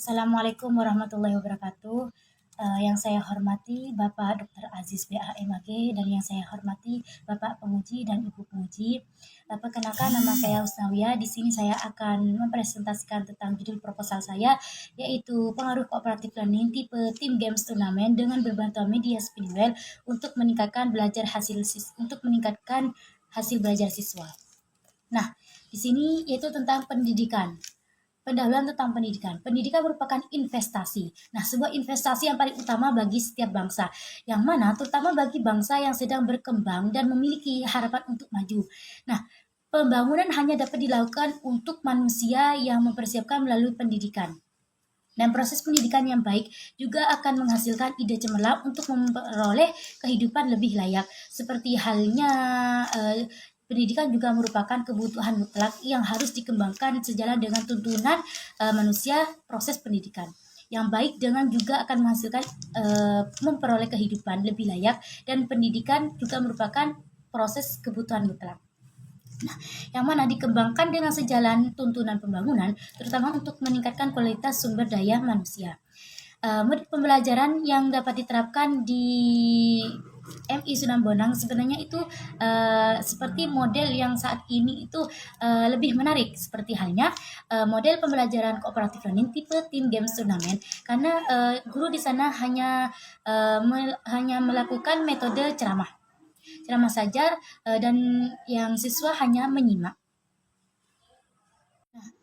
Assalamualaikum warahmatullahi wabarakatuh. Yang saya hormati Bapak Dr. Aziz BA MAG dan yang saya hormati Bapak Penguji dan Ibu Penguji. Perkenalkan nama saya Husnawiyah. Di sini saya akan mempresentasikan tentang judul proposal saya, yaitu pengaruh cooperative learning tipe Team Games Turnamen dengan berbantuan media Spinwheel untuk meningkatkan hasil belajar siswa. Nah, di sini yaitu tentang pendidikan. Pendahuluan tentang pendidikan. Pendidikan merupakan investasi. Nah, sebuah investasi yang paling utama bagi setiap bangsa, yang mana terutama bagi bangsa yang sedang berkembang dan memiliki harapan untuk maju. Nah, pembangunan hanya dapat dilakukan untuk manusia yang mempersiapkan melalui pendidikan. Dan proses pendidikan yang baik juga akan menghasilkan ide cemerlang untuk memperoleh kehidupan lebih layak. Seperti halnya pendidikan juga merupakan kebutuhan mutlak yang harus dikembangkan sejalan dengan tuntunan manusia proses pendidikan yang baik dengan juga akan menghasilkan memperoleh kehidupan lebih layak, dan pendidikan juga merupakan proses kebutuhan mutlak. Nah, yang mana dikembangkan dengan sejalan tuntunan pembangunan, terutama untuk meningkatkan kualitas sumber daya manusia. Metode pembelajaran yang dapat diterapkan di MI Sunan Bonang sebenarnya itu seperti model yang saat ini itu lebih menarik, seperti halnya model pembelajaran kooperatif learning tipe Team Games Turnamen, karena guru di sana hanya melakukan metode ceramah saja, dan yang siswa hanya menyimak.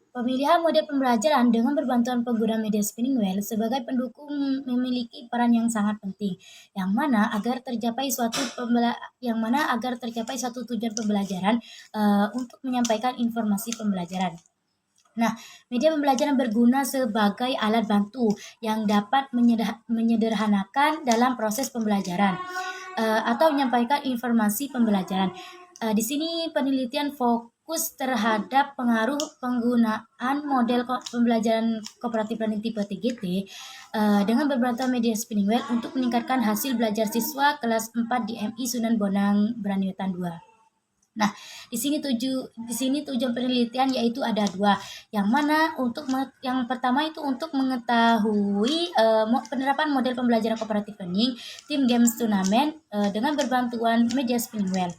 Pemilihan model pembelajaran dengan berbantuan pengguna media Spinwheel sebagai pendukung memiliki peran yang sangat penting, yang mana agar tercapai suatu tujuan pembelajaran untuk menyampaikan informasi pembelajaran. Nah, media pembelajaran berguna sebagai alat bantu yang dapat menyederhanakan dalam proses pembelajaran atau menyampaikan informasi pembelajaran. Di sini penelitian fokus terhadap pengaruh penggunaan model pembelajaran kooperatif learning tipe TGT dengan berbantuan media Spinwheel untuk meningkatkan hasil belajar siswa kelas 4 di MI Sunan Bonang Beraniwetan 2. Nah, di sini tujuan penelitian yaitu ada dua, yang mana yang pertama itu untuk mengetahui penerapan model pembelajaran kooperatif learning Team Games Turnamen dengan berbantuan media Spinwheel.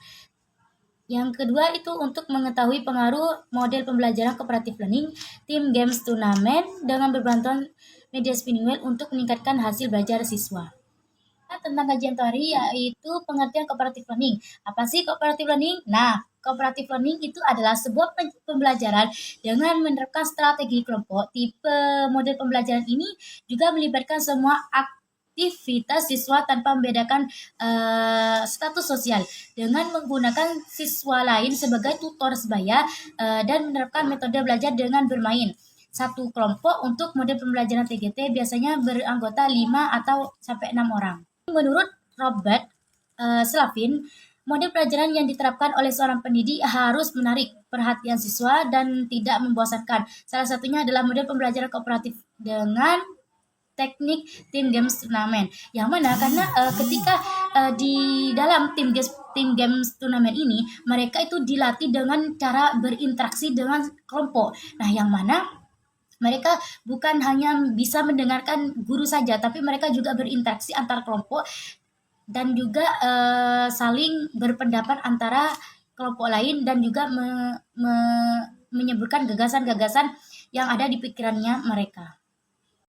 Yang kedua itu untuk mengetahui pengaruh model pembelajaran kooperatif learning Team Games Turnamen dengan berbantuan media Spinwheel untuk meningkatkan hasil belajar siswa. Tentang kajian teori yaitu pengertian cooperative learning. Apa sih cooperative learning? Nah, cooperative learning itu adalah sebuah pembelajaran dengan menerapkan strategi kelompok. Tipe model pembelajaran ini juga melibatkan semua aktivitas siswa tanpa membedakan status sosial, dengan menggunakan siswa lain sebagai tutor sebaya dan menerapkan metode belajar dengan bermain. Satu kelompok untuk model pembelajaran TGT biasanya beranggota 5 atau sampai 6 orang. Menurut Robert Slavin, model pelajaran yang diterapkan oleh seorang pendidik harus menarik perhatian siswa dan tidak membosankan. Salah satunya adalah model pembelajaran kooperatif dengan teknik Team Games Turnamen. Yang mana karena ketika di dalam Team Games Turnamen ini, mereka itu dilatih dengan cara berinteraksi dengan kelompok. Nah, yang mana mereka bukan hanya bisa mendengarkan guru saja, tapi mereka juga berinteraksi antar kelompok dan juga saling berpendapat antara kelompok lain, dan juga menyebutkan gagasan-gagasan yang ada di pikirannya mereka.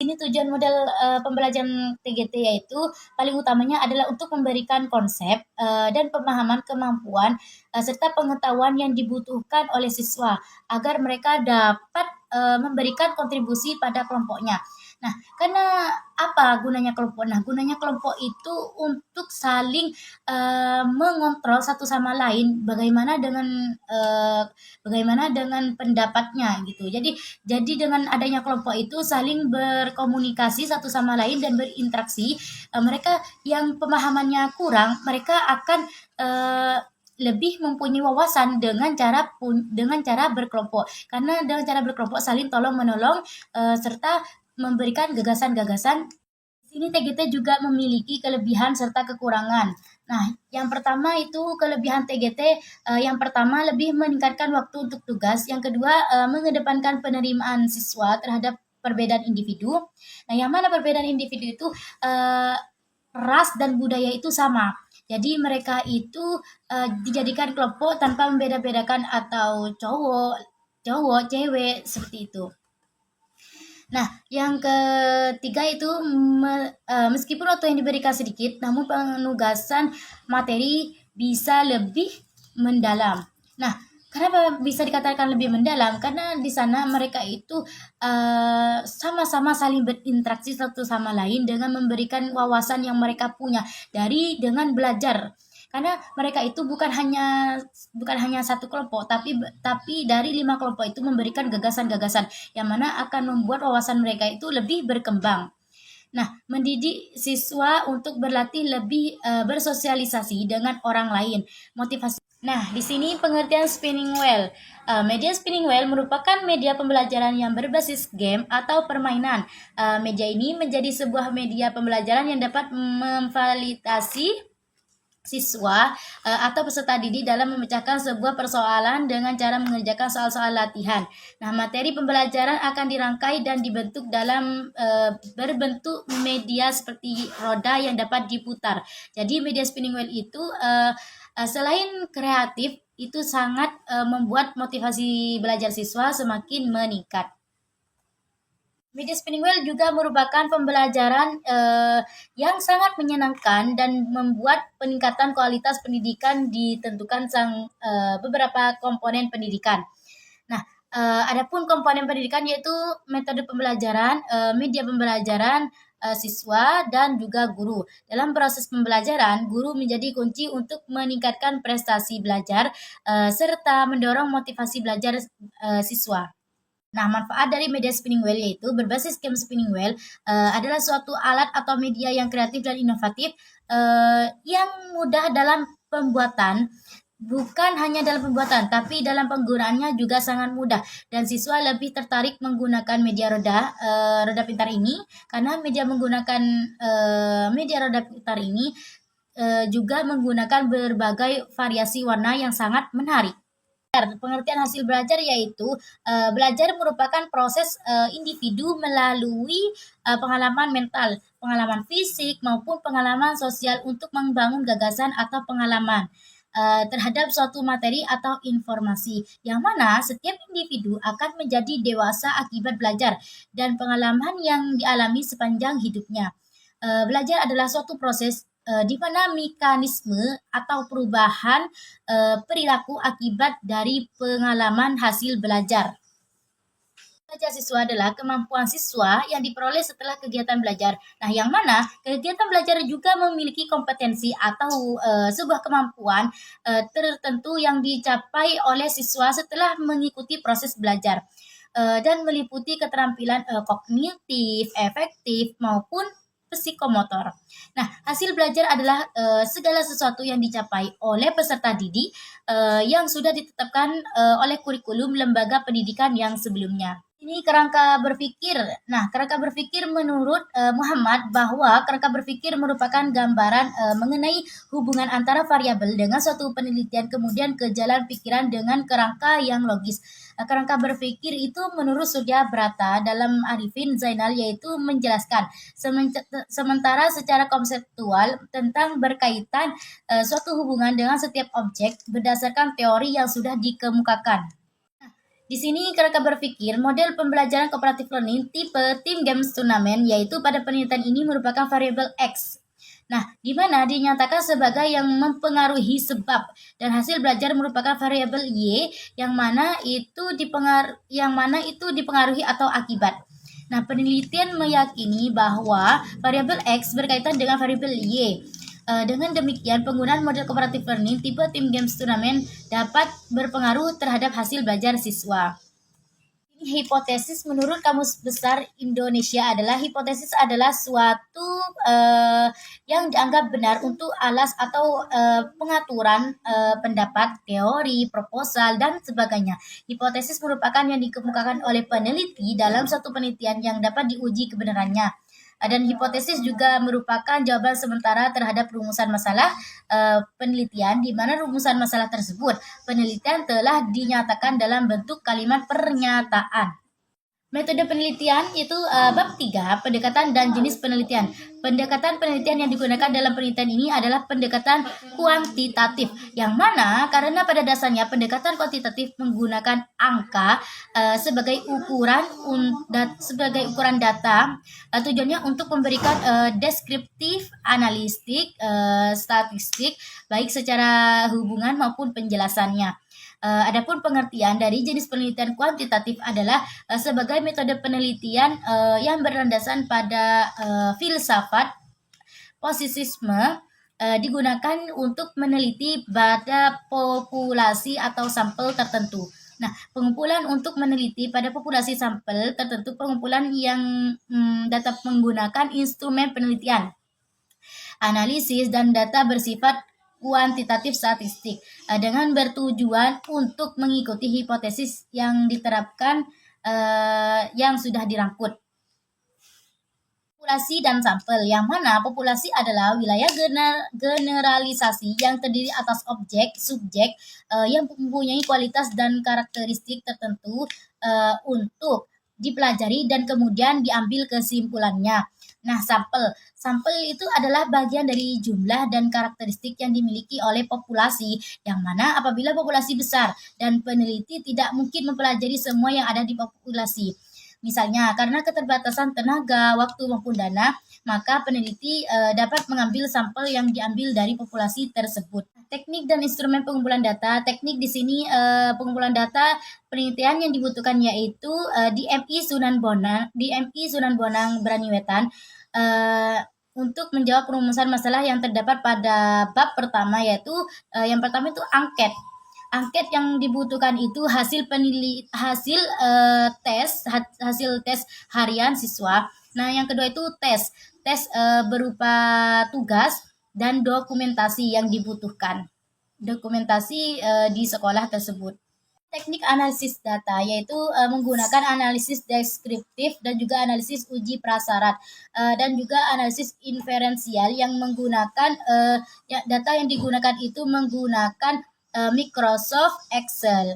Ini tujuan model pembelajaran TGT yaitu paling utamanya adalah untuk memberikan konsep dan pemahaman kemampuan serta pengetahuan yang dibutuhkan oleh siswa agar mereka dapat memberikan kontribusi pada kelompoknya. Nah, karena apa gunanya kelompok? Nah, gunanya kelompok itu untuk saling mengontrol satu sama lain bagaimana dengan pendapatnya gitu. Jadi dengan adanya kelompok itu saling berkomunikasi satu sama lain dan berinteraksi. Mereka yang pemahamannya kurang, mereka akan lebih mempunyai wawasan dengan cara berkelompok. Karena dengan cara berkelompok saling tolong menolong serta memberikan gagasan-gagasan. Di sini TGT juga memiliki kelebihan serta kekurangan. Nah, yang pertama itu kelebihan TGT, yang pertama lebih meningkatkan waktu untuk tugas, yang kedua mengedepankan penerimaan siswa terhadap perbedaan individu. Nah, yang mana perbedaan individu itu ras dan budaya itu sama. Jadi mereka itu dijadikan kelompok tanpa membeda-bedakan atau cowok, cewek seperti itu. Nah, yang ketiga itu meskipun waktu yang diberikan sedikit, namun penugasan materi bisa lebih mendalam. Nah, kenapa bisa dikatakan lebih mendalam? Karena di sana mereka itu sama-sama saling berinteraksi satu sama lain dengan memberikan wawasan yang mereka punya dengan belajar. Karena mereka itu bukan hanya satu kelompok, tapi dari 5 kelompok itu memberikan gagasan-gagasan yang mana akan membuat wawasan mereka itu lebih berkembang. Nah, mendidik siswa untuk berlatih lebih bersosialisasi dengan orang lain. Motivasi. Nah, di sini pengertian spinning wheel. Media spinning wheel merupakan media pembelajaran yang berbasis game atau permainan. Media ini menjadi sebuah media pembelajaran yang dapat memfasilitasi siswa atau peserta didik dalam memecahkan sebuah persoalan dengan cara mengerjakan soal-soal latihan. Nah, materi pembelajaran akan dirangkai dan dibentuk dalam berbentuk media seperti roda yang dapat diputar. Jadi media spinning wheel itu selain kreatif, itu sangat membuat motivasi belajar siswa semakin meningkat. Media spinning wheel juga merupakan pembelajaran yang sangat menyenangkan dan membuat peningkatan kualitas pendidikan ditentukan beberapa komponen pendidikan. Nah, adapun komponen pendidikan yaitu metode pembelajaran, media pembelajaran, siswa, dan juga guru. Dalam proses pembelajaran, guru menjadi kunci untuk meningkatkan prestasi belajar serta mendorong motivasi belajar siswa. Nah, manfaat dari media spinning wheel yaitu berbasis game spinning wheel adalah suatu alat atau media yang kreatif dan inovatif yang mudah dalam pembuatan, bukan hanya dalam pembuatan, tapi dalam penggunaannya juga sangat mudah dan siswa lebih tertarik menggunakan media roda pintar ini karena media roda pintar ini juga menggunakan berbagai variasi warna yang sangat menarik. Pengertian hasil belajar yaitu belajar merupakan proses individu melalui pengalaman mental, pengalaman fisik maupun pengalaman sosial untuk membangun gagasan atau pengalaman terhadap suatu materi atau informasi, yang mana setiap individu akan menjadi dewasa akibat belajar dan pengalaman yang dialami sepanjang hidupnya. Belajar adalah suatu proses di mana mekanisme atau perubahan perilaku akibat dari pengalaman hasil belajar. Belajar siswa adalah kemampuan siswa yang diperoleh setelah kegiatan belajar. Nah, yang mana kegiatan belajar juga memiliki kompetensi atau sebuah kemampuan tertentu yang dicapai oleh siswa setelah mengikuti proses belajar dan meliputi keterampilan kognitif, efektif maupun psikomotor. Nah, hasil belajar adalah segala sesuatu yang dicapai oleh peserta didik yang sudah ditetapkan oleh kurikulum lembaga pendidikan yang sebelumnya. Ini kerangka berpikir. Nah, kerangka berpikir menurut Muhammad bahwa kerangka berpikir merupakan gambaran mengenai hubungan antara variabel dengan suatu penelitian kemudian ke jalan pikiran dengan kerangka yang logis. Kerangka berpikir itu menurut Surya Brata dalam Arifin Zainal yaitu menjelaskan sementara secara konseptual tentang berkaitan suatu hubungan dengan setiap objek berdasarkan teori yang sudah dikemukakan. Di sini kerangka berpikir model pembelajaran cooperative learning tipe Team Games Turnamen yaitu pada penelitian ini merupakan variabel X. Nah, di mana dinyatakan sebagai yang mempengaruhi sebab dan hasil belajar merupakan variabel Y yang mana itu dipengaruhi atau akibat. Nah, penelitian meyakini bahwa variabel X berkaitan dengan variabel Y. Dengan demikian, penggunaan model cooperative learning tipe Team Games Turnamen dapat berpengaruh terhadap hasil belajar siswa. Hipotesis menurut Kamus Besar Indonesia hipotesis adalah suatu yang dianggap benar untuk alas atau pengaturan pendapat, teori, proposal, dan sebagainya. Hipotesis merupakan yang dikemukakan oleh peneliti dalam suatu penelitian yang dapat diuji kebenarannya. Dan hipotesis juga merupakan jawaban sementara terhadap rumusan masalah penelitian, di mana rumusan masalah tersebut penelitian telah dinyatakan dalam bentuk kalimat pernyataan. Metode penelitian itu bab 3, pendekatan dan jenis penelitian. Pendekatan penelitian yang digunakan dalam penelitian ini adalah pendekatan kuantitatif, yang mana karena pada dasarnya pendekatan kuantitatif menggunakan angka sebagai ukuran data. Tujuannya untuk memberikan deskriptif, analistik, statistik, baik secara hubungan maupun penjelasannya. Adapun pengertian dari jenis penelitian kuantitatif adalah sebagai metode penelitian yang berlandasan pada filsafat posisisme, digunakan untuk meneliti pada populasi atau sampel tertentu. Nah, pengumpulan untuk meneliti pada populasi sampel tertentu, pengumpulan yang dapat menggunakan instrumen penelitian, analisis, dan data bersifat kuantitatif statistik dengan bertujuan untuk mengikuti hipotesis yang diterapkan yang sudah dirangkut. Populasi dan sampel, yang mana populasi adalah wilayah generalisasi yang terdiri atas objek, subjek yang mempunyai kualitas dan karakteristik tertentu untuk dipelajari dan kemudian diambil kesimpulannya. Nah, sampel itu adalah bagian dari jumlah dan karakteristik yang dimiliki oleh populasi, yang mana apabila populasi besar dan peneliti tidak mungkin mempelajari semua yang ada di populasi. Misalnya, karena keterbatasan tenaga, waktu maupun dana, maka peneliti dapat mengambil sampel yang diambil dari populasi tersebut. Teknik dan instrumen pengumpulan data. Teknik di sini pengumpulan data penelitian yang dibutuhkan yaitu DMI Sunan Bonang Braniwetan untuk menjawab perumusan masalah yang terdapat pada bab pertama, yaitu yang pertama itu angket. Angket yang dibutuhkan itu hasil tes harian siswa. Nah, yang kedua itu tes berupa tugas dan dokumentasi yang dibutuhkan. Dokumentasi di sekolah tersebut. Teknik analisis data yaitu menggunakan analisis deskriptif dan juga analisis uji prasyarat dan juga analisis inferensial yang menggunakan data yang digunakan itu menggunakan Microsoft Excel.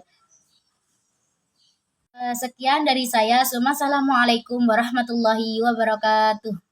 Sekian dari saya. Assalamualaikum warahmatullahi wabarakatuh.